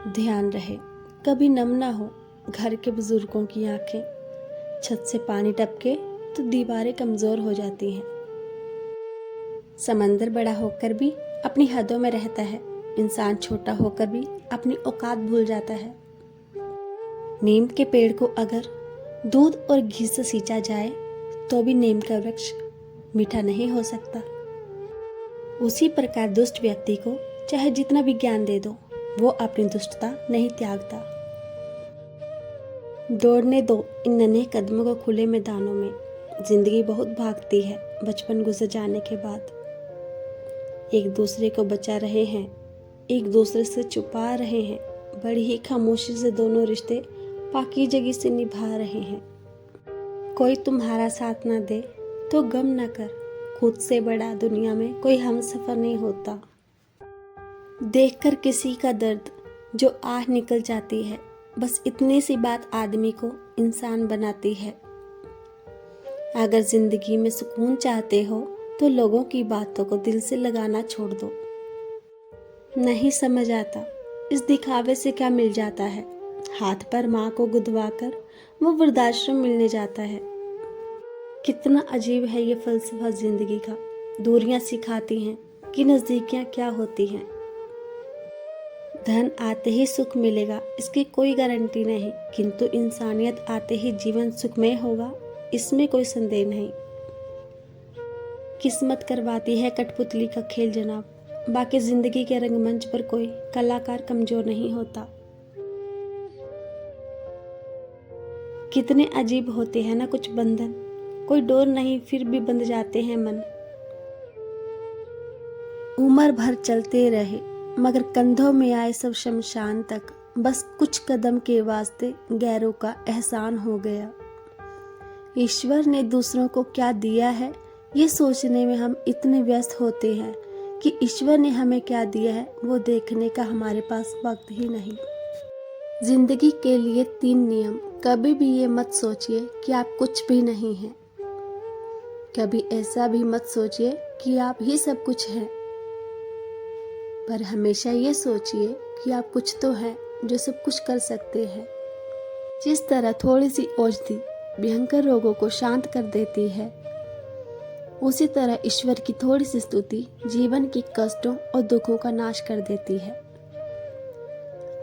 ध्यान रहे कभी नम ना हो घर के बुजुर्गों की आंखें। छत से पानी टपके तो दीवारें कमजोर हो जाती हैं। समंदर बड़ा होकर भी अपनी हदों में रहता है। इंसान छोटा होकर भी अपनी औकात भूल जाता है। नीम के पेड़ को अगर दूध और घी से सींचा जाए तो भी नीम का वृक्ष मीठा नहीं हो सकता। उसी प्रकार दुष्ट व्यक्ति को चाहे जितना भी ज्ञान दे दो, वो अपनी दुष्टता नहीं त्यागता। दौड़ने दो इन नन्हे कदमों को खुले मैदानों में। जिंदगी बहुत भागती है बचपन गुजर जाने के बाद। एक दूसरे को बचा रहे हैं, एक दूसरे से छुपा रहे हैं। बड़ी ही खामोशी से दोनों रिश्ते पाकीज़गी से निभा रहे हैं। कोई तुम्हारा साथ ना दे तो गम ना कर, खुद से बड़ा दुनिया में कोई हमसफर नहीं होता। देखकर किसी का दर्द जो आह निकल जाती है, बस इतनी सी बात आदमी को इंसान बनाती है। अगर जिंदगी में सुकून चाहते हो तो लोगों की बातों को दिल से लगाना छोड़ दो। नहीं समझ आता इस दिखावे से क्या मिल जाता है। हाथ पर माँ को गुदवा कर वो वृद्धाश्रम मिलने जाता है। कितना अजीब है ये फलसफा जिंदगी का। दूरियां सिखाती हैं कि नजदीकियां क्या होती हैं। धन आते ही सुख मिलेगा इसकी कोई गारंटी नहीं, किंतु इंसानियत आते ही जीवन सुखमय होगा इसमें कोई संदेह नहीं। किस्मत करवाती है कठपुतली का खेल जनाब, बाकी जिंदगी के रंगमंच पर कोई कलाकार कमजोर नहीं होता। कितने अजीब होते हैं ना कुछ बंधन, कोई डोर नहीं फिर भी बंध जाते हैं मन। उम्र भर चलते रहे मगर कंधों में आए सब शमशान तक। बस कुछ कदम के वास्ते गैरों का एहसान हो गया। ईश्वर ने दूसरों को क्या दिया है ये सोचने में हम इतने व्यस्त होते हैं कि ईश्वर ने हमें क्या दिया है वो देखने का हमारे पास वक्त ही नहीं। जिंदगी के लिए 3 नियम। कभी भी ये मत सोचिए कि आप कुछ भी नहीं हैं। कभी ऐसा भी मत सोचिए कि आप ही सब कुछ हैं। पर हमेशा ये सोचिए कि आप कुछ तो हैं जो सब कुछ कर सकते हैं। जिस तरह थोड़ी सी औषधि भयंकर रोगों को शांत कर देती है, उसी तरह ईश्वर की थोड़ी सी स्तुति जीवन की कष्टों और दुखों का नाश कर देती है।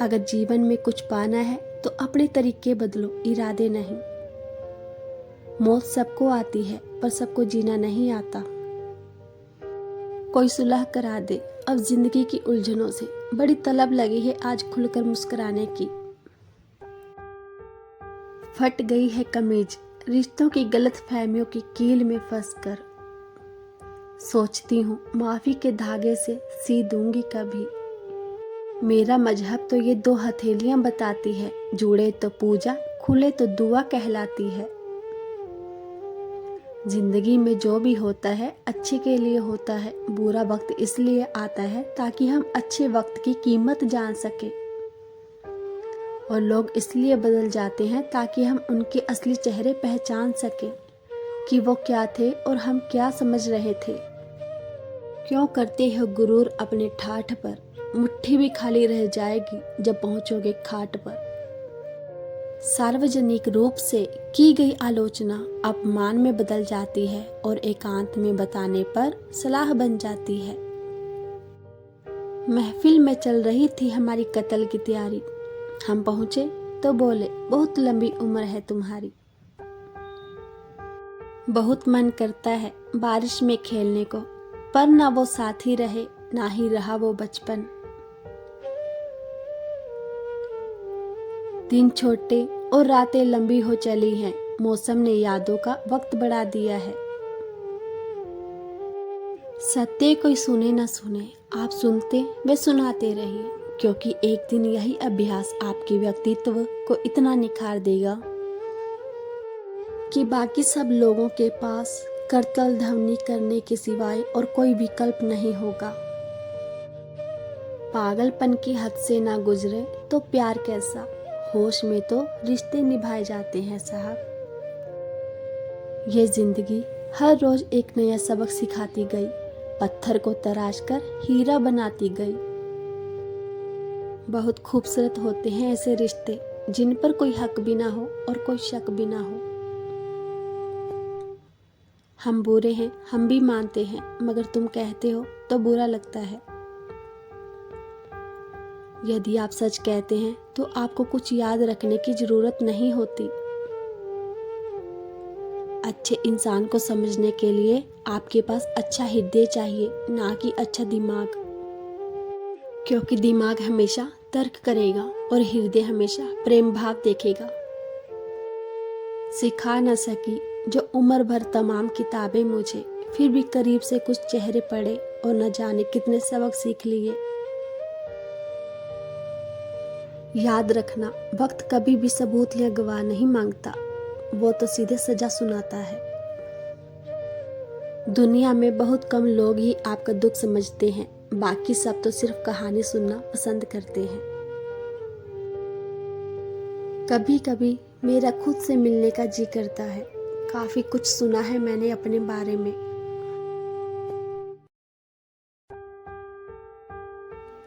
अगर जीवन में कुछ पाना है तो अपने तरीके बदलो, इरादे नहीं। मौत सबको आती है पर सबको जीना नहीं आता। कोई सुलह करा दे अब जिंदगी की उलझनों से। बड़ी तलब लगी है आज खुलकर मुस्कुराने की। फट गई है कमीज रिश्तों की गलत फहमियों की कील में फंसकर। सोचती हूँ माफी के धागे से सी दूंगी कभी। मेरा मजहब तो ये 2 हथेलियां बताती है, जुड़े तो पूजा खुले तो दुआ कहलाती है। जिंदगी में जो भी होता है अच्छे के लिए होता है। बुरा वक्त इसलिए आता है ताकि हम अच्छे वक्त की कीमत जान सके, और लोग इसलिए बदल जाते हैं ताकि हम उनके असली चेहरे पहचान सके कि वो क्या थे और हम क्या समझ रहे थे। क्यों करते हो गुरूर अपने ठाठ पर, मुट्ठी भी खाली रह जाएगी जब पहुंचोगे खाट पर। सार्वजनिक रूप से की गई आलोचना अपमान में बदल जाती है और एकांत में बताने पर सलाह बन जाती है। महफिल में चल रही थी हमारी कत्ल की तैयारी। हम पहुंचे तो बोले बहुत लंबी उम्र है तुम्हारी। बहुत मन करता है बारिश में खेलने को, पर ना वो साथी रहे ना ही रहा वो बचपन। दिन छोटे और रातें लंबी हो चली हैं, मौसम ने यादों का वक्त बढ़ा दिया है। सत्य कोई सुने ना सुने, आप सुनते वे सुनाते रहिए, क्योंकि एक दिन यही अभ्यास आपके व्यक्तित्व को इतना निखार देगा कि बाकी सब लोगों के पास करतल ध्वनि करने के सिवाय और कोई विकल्प नहीं होगा। पागलपन की हद से ना गुजरे तो प्यार कैसा, होश में तो रिश्ते निभाए जाते हैं साहब। ये जिंदगी हर रोज एक नया सबक सिखाती गई, पत्थर को तराश कर हीरा बनाती गई। बहुत खूबसूरत होते हैं ऐसे रिश्ते जिन पर कोई हक भी ना हो और कोई शक भी ना हो। हम बुरे हैं, हम भी मानते हैं, मगर तुम कहते हो तो बुरा लगता है। यदि आप सच कहते हैं तो आपको कुछ याद रखने की जरूरत नहीं होती। अच्छे इंसान को समझने के लिए आपके पास अच्छा हृदय चाहिए, ना कि अच्छा दिमाग। क्योंकि दिमाग हमेशा तर्क करेगा और हृदय हमेशा प्रेम भाव देखेगा। सिखा न सकी जो उम्र भर तमाम किताबें मुझे, फिर भी करीब से कुछ चेहरे पढ़े और न जाने कितने सबक सीख लिए। याद रखना, वक्त कभी भी सबूत या गवाह नहीं मांगता, वो तो सीधे सजा सुनाता है। दुनिया में बहुत कम लोग ही आपका दुख समझते हैं, बाकी सब तो सिर्फ कहानी सुनना पसंद करते हैं। कभी कभी मेरा खुद से मिलने का जी करता है। काफी कुछ सुना है मैंने अपने बारे में।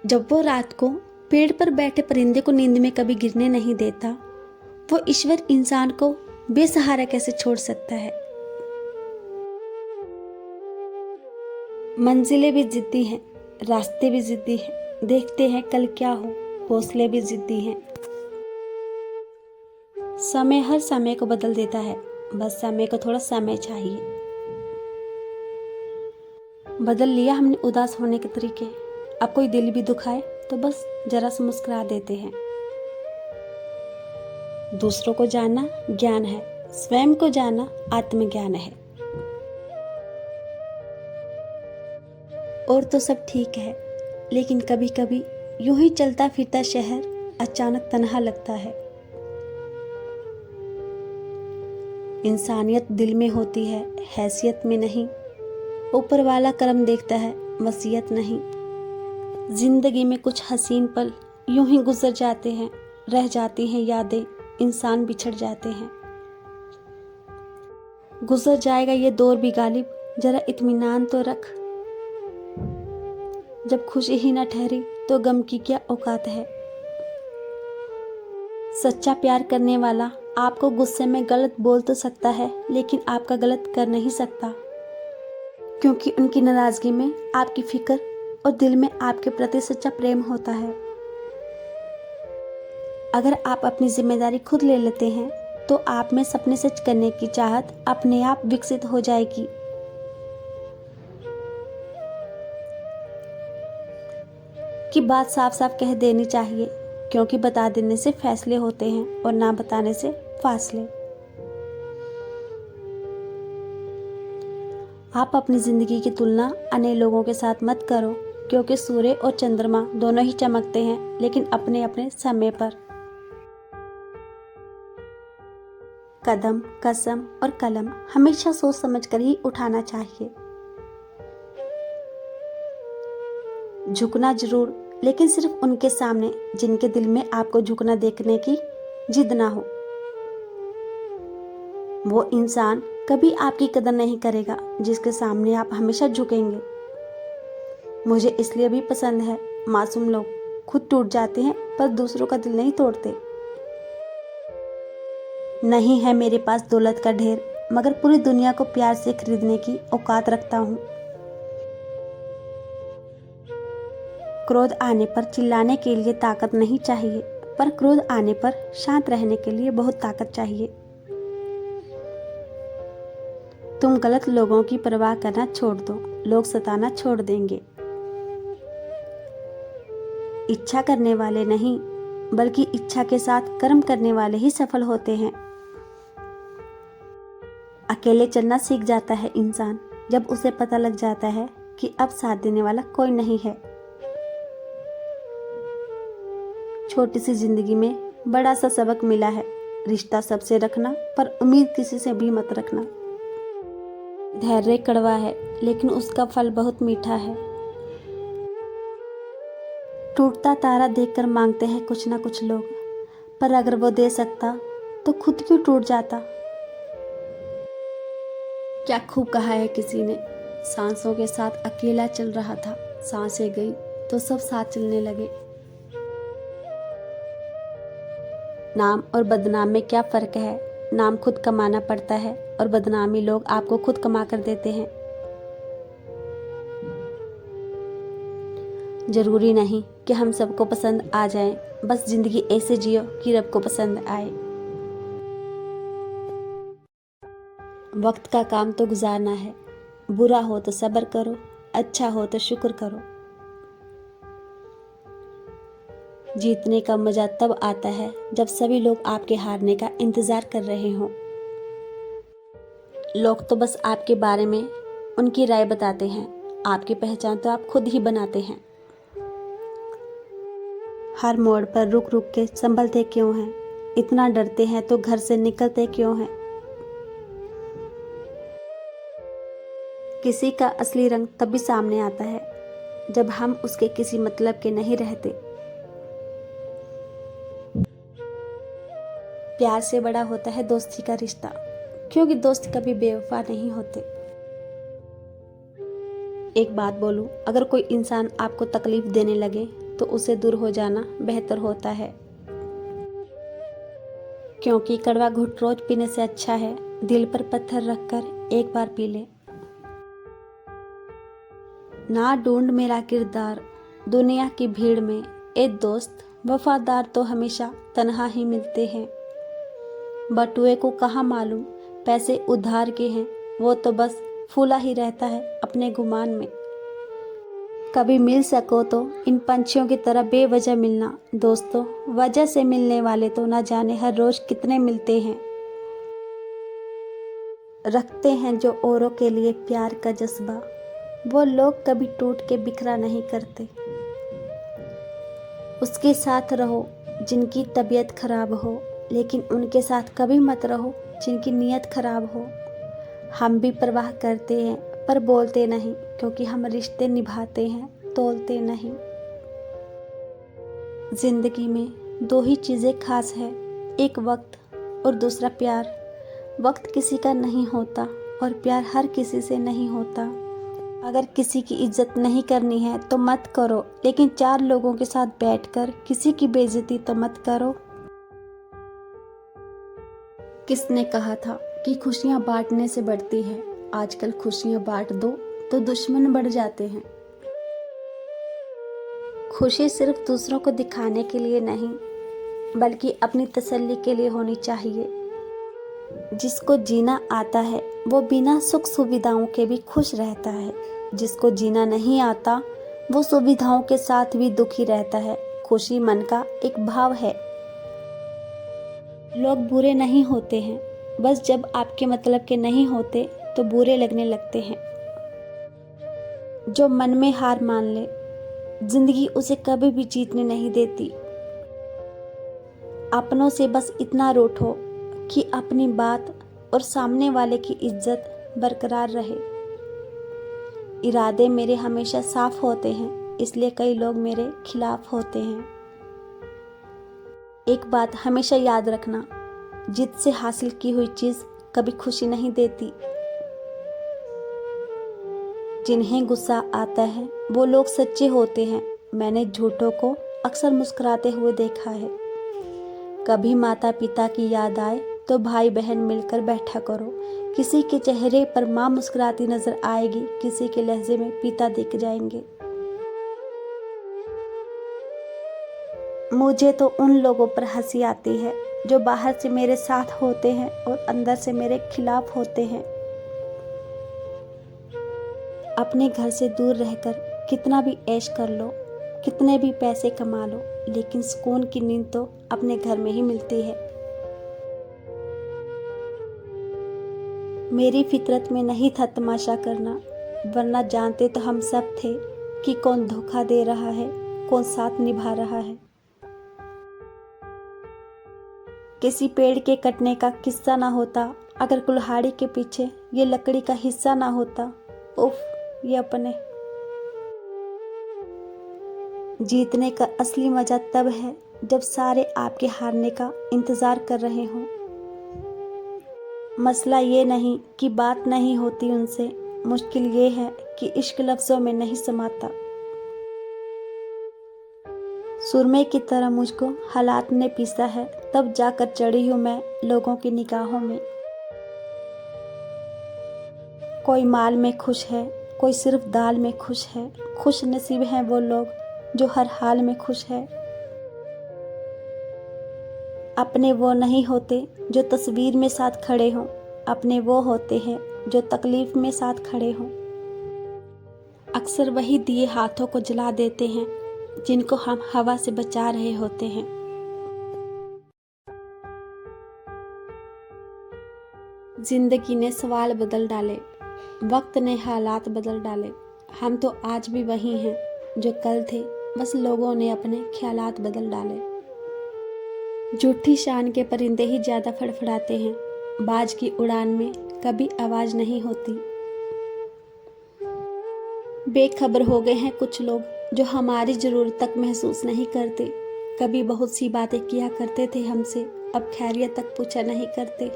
जब वो रात को पेड़ पर बैठे परिंदे को नींद में कभी गिरने नहीं देता, वो ईश्वर इंसान को बेसहारा कैसे छोड़ सकता है। मंजिलें भी जिद्दी हैं, रास्ते भी जिद्दी हैं, देखते हैं कल क्या हो, हौसले भी जिद्दी हैं। समय हर समय को बदल देता है, बस समय को थोड़ा समय चाहिए। बदल लिया हमने उदास होने के तरीके। अब कोई दिल भी दुखाए तो बस जरा सा मुस्कुरा देते हैं। दूसरों को जानना ज्ञान है, स्वयं को जानना आत्मज्ञान है। और तो सब ठीक है, लेकिन कभी कभी यूं ही चलता फिरता शहर अचानक तन्हा लगता है। इंसानियत दिल में होती है, हैसियत में नहीं। ऊपर वाला करम देखता है, वसीयत नहीं। जिंदगी में कुछ हसीन पल यूं ही गुजर जाते हैं, रह जाती हैं यादें, इंसान बिछड़ जाते हैं। गुजर जाएगा ये दौर भी गालिब, जरा इत्मीनान तो रख। जब खुशी ही न ठहरी तो गम की क्या औकात है। सच्चा प्यार करने वाला आपको गुस्से में गलत बोल तो सकता है, लेकिन आपका गलत कर नहीं सकता, क्योंकि उनकी नाराजगी में आपकी फिक्र और दिल में आपके प्रति सच्चा प्रेम होता है। अगर आप अपनी जिम्मेदारी खुद ले लेते हैं तो आप में सपने सच करने की चाहत अपने आप विकसित हो जाएगी। कि बात साफ साफ कह देनी चाहिए, क्योंकि बता देने से फैसले होते हैं और ना बताने से फासले। आप अपनी जिंदगी की तुलना अन्य लोगों के साथ मत करो, क्योंकि सूर्य और चंद्रमा दोनों ही चमकते हैं, लेकिन अपने अपने समय पर। कदम, कसम और कलम हमेशा सोच समझ कर ही उठाना चाहिए। झुकना जरूर, लेकिन सिर्फ उनके सामने जिनके दिल में आपको झुकना देखने की जिद ना हो। वो इंसान कभी आपकी कदर नहीं करेगा जिसके सामने आप हमेशा झुकेंगे। मुझे इसलिए भी पसंद है, मासूम लोग खुद टूट जाते हैं पर दूसरों का दिल नहीं तोड़ते। नहीं है मेरे पास दौलत का ढेर, मगर पूरी दुनिया को प्यार से खरीदने की औकात रखता हूँ। क्रोध आने पर चिल्लाने के लिए ताकत नहीं चाहिए, पर क्रोध आने पर शांत रहने के लिए बहुत ताकत चाहिए। तुम गलत लोगों की परवाह करना छोड़ दो, लोग सताना छोड़ देंगे। इच्छा करने वाले नहीं, बल्कि इच्छा के साथ कर्म करने वाले ही सफल होते हैं। अकेले चलना सीख जाता है इंसान जब उसे पता लग जाता है कि अब साथ देने वाला कोई नहीं है। छोटी सी जिंदगी में बड़ा सा सबक मिला है, रिश्ता सबसे रखना पर उम्मीद किसी से भी मत रखना। धैर्य कड़वा है, लेकिन उसका फल बहुत मीठा है। टूटता तारा देखकर मांगते हैं कुछ ना कुछ लोग, पर अगर वो दे सकता तो खुद क्यों टूट जाता। क्या खूब कहा है किसी ने, सांसों के साथ अकेला चल रहा था, सांसें गई तो सब साथ चलने लगे। नाम और बदनाम में क्या फ़र्क है? नाम खुद कमाना पड़ता है और बदनामी लोग आपको खुद कमा कर देते हैं। ज़रूरी नहीं कि हम सबको पसंद आ जाएं, बस ज़िंदगी ऐसे जियो कि रब को पसंद आए। वक्त का काम तो गुजारना है, बुरा हो तो सब्र करो, अच्छा हो तो शुक्र करो। जीतने का मज़ा तब आता है जब सभी लोग आपके हारने का इंतज़ार कर रहे हों। लोग तो बस आपके बारे में उनकी राय बताते हैं, आपकी पहचान तो आप खुद ही बनाते हैं। हर मोड़ पर रुक रुक के संभलते क्यों हैं? इतना डरते हैं तो घर से निकलते क्यों हैं? किसी का असली रंग तभी सामने आता है जब हम उसके किसी मतलब के नहीं रहते। प्यार से बड़ा होता है दोस्ती का रिश्ता, क्योंकि दोस्त कभी बेवफा नहीं होते। एक बात बोलूं, अगर कोई इंसान आपको तकलीफ देने लगे तो उसे दूर हो जाना बेहतर होता है, क्योंकि कड़वा घुट रोज पीने से अच्छा है दिल पर पत्थर रखकर एक बार पी ले। ना ढूंढ मेरा किरदार दुनिया की भीड़ में, ए दोस्त वफादार तो हमेशा तन्हा ही मिलते हैं। बटुए को कहाँ मालूम पैसे उधार के हैं, वो तो बस फूला ही रहता है अपने गुमान में। कभी मिल सको तो इन पंछियों की तरह बेवजह मिलना दोस्तों, वजह से मिलने वाले तो ना जाने हर रोज कितने मिलते हैं। रखते हैं जो औरों के लिए प्यार का जज्बा, वो लोग कभी टूट के बिखरा नहीं करते। उसके साथ रहो जिनकी तबीयत खराब हो, लेकिन उनके साथ कभी मत रहो जिनकी नीयत खराब हो। हम भी परवाह करते हैं पर बोलते नहीं, क्योंकि हम रिश्ते निभाते हैं तोलते नहीं। जिंदगी में दो ही चीज़ें खास है, एक वक्त और दूसरा प्यार। वक्त किसी का नहीं होता और प्यार हर किसी से नहीं होता। अगर किसी की इज्जत नहीं करनी है तो मत करो, लेकिन चार लोगों के साथ बैठकर किसी की बेइज्जती तो मत करो। किसने कहा था कि खुशियां बांटने से बढ़ती है? आजकल खुशियां बांट दो तो दुश्मन बढ़ जाते हैं। खुशी सिर्फ दूसरों को दिखाने के लिए नहीं, बल्कि अपनी तसल्ली के लिए होनी चाहिए। जिसको जीना आता है वो बिना सुख सुविधाओं के भी खुश रहता है, जिसको जीना नहीं आता वो सुविधाओं के साथ भी दुखी रहता है। खुशी मन का एक भाव है। लोग बुरे नहीं होते हैं, बस जब आपके मतलब के नहीं होते तो बुरे लगने लगते हैं। जो मन में हार मान ले, जिंदगी उसे कभी भी जीतने नहीं देती। अपनों से बस इतना रूठो कि अपनी बात और सामने वाले की इज्जत बरकरार रहे। इरादे मेरे हमेशा साफ होते हैं, इसलिए कई लोग मेरे खिलाफ होते हैं। एक बात हमेशा याद रखना, जिद से हासिल की हुई चीज कभी खुशी नहीं देती। जिन्हें गुस्सा आता है वो लोग सच्चे होते हैं। मैंने झूठों को अक्सर मुस्कुराते हुए देखा है। कभी माता पिता की याद आए तो भाई बहन मिलकर बैठा करो। किसी के चेहरे पर माँ मुस्कुराती नजर आएगी, किसी के लहजे में पिता दिख जाएंगे। मुझे तो उन लोगों पर हंसी आती है जो बाहर से मेरे साथ होते हैं और अंदर से मेरे खिलाफ होते हैं। अपने घर से दूर रहकर कितना भी ऐश कर लो, कितने भी पैसे कमा लो, लेकिन सुकून की नींद तो अपने घर में ही मिलती है। मेरी फितरत में नहीं था तमाशा करना, वरना जानते तो हम सब थे कि कौन धोखा दे रहा है, कौन साथ निभा रहा है। किसी पेड़ के कटने का किस्सा ना होता अगर कुल्हाड़ी के पीछे ये लकड़ी का हिस्सा ना होता। उफ, ये अपने। जीतने का असली मजा तब है जब सारे आपके हारने का इंतजार कर रहे हों। मसला ये नहीं कि बात नहीं होती उनसे, मुश्किल ये है कि इश्क लफ्जों में नहीं समाता। सुरमे की तरह मुझको हालात ने पीसा है, तब जाकर चढ़ी हूँ मैं लोगों की निगाहों में। कोई माल में खुश है, कोई सिर्फ दाल में खुश है। खुश नसीब हैं वो लोग जो हर हाल में खुश है। अपने वो नहीं होते जो तस्वीर में साथ खड़े हों, अपने वो होते हैं जो तकलीफ में साथ खड़े हों। अक्सर वही दिए हाथों को जला देते हैं जिनको हम हवा से बचा रहे होते हैं। जिंदगी ने सवाल बदल डाले, वक्त ने हालात बदल डाले। हम तो आज भी वही हैं जो कल थे, बस लोगों ने अपने ख्यालात बदल डाले। झूठी शान के परिंदे ही ज्यादा फड़फड़ाते हैं, बाज की उड़ान में कभी आवाज नहीं होती। बेखबर हो गए हैं कुछ लोग जो हमारी जरूरत तक महसूस नहीं करते। कभी बहुत सी बातें किया करते थे हमसे, अब खैरियत तक पूछा नहीं करते।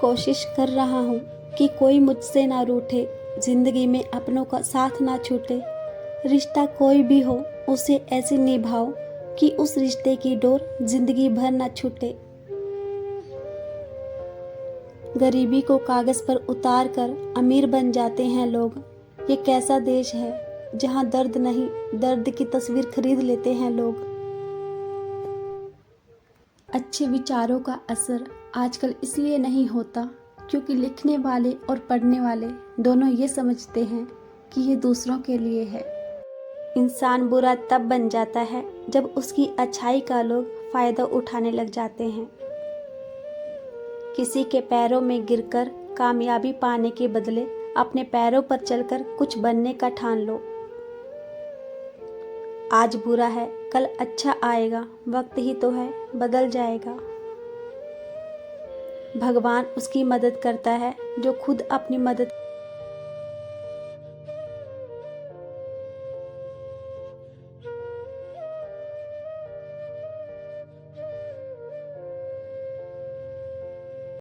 कोशिश कर रहा हूँ कि कोई मुझसे ना रूठे, जिंदगी में अपनों का साथ ना छूटे। रिश्ता कोई भी हो उसे ऐसे निभाओ कि उस रिश्ते की डोर जिंदगी भर ना छूटे। गरीबी को कागज पर उतार कर अमीर बन जाते हैं लोग। ये कैसा देश है जहाँ दर्द नहीं, दर्द की तस्वीर खरीद लेते हैं लोग। अच्छे विचारों का असर आजकल इसलिए नहीं होता क्योंकि लिखने वाले और पढ़ने वाले दोनों ये समझते हैं कि ये दूसरों के लिए है। इंसान बुरा तब बन जाता है जब उसकी अच्छाई का लोग फायदा उठाने लग जाते हैं। किसी के पैरों में गिरकर कामयाबी पाने के बदले अपने पैरों पर चलकर कुछ बनने का ठान लो। आज बुरा है कल अच्छा आएगा, वक्त ही तो है बदल जाएगा। भगवान उसकी मदद करता है जो खुद अपनी मदद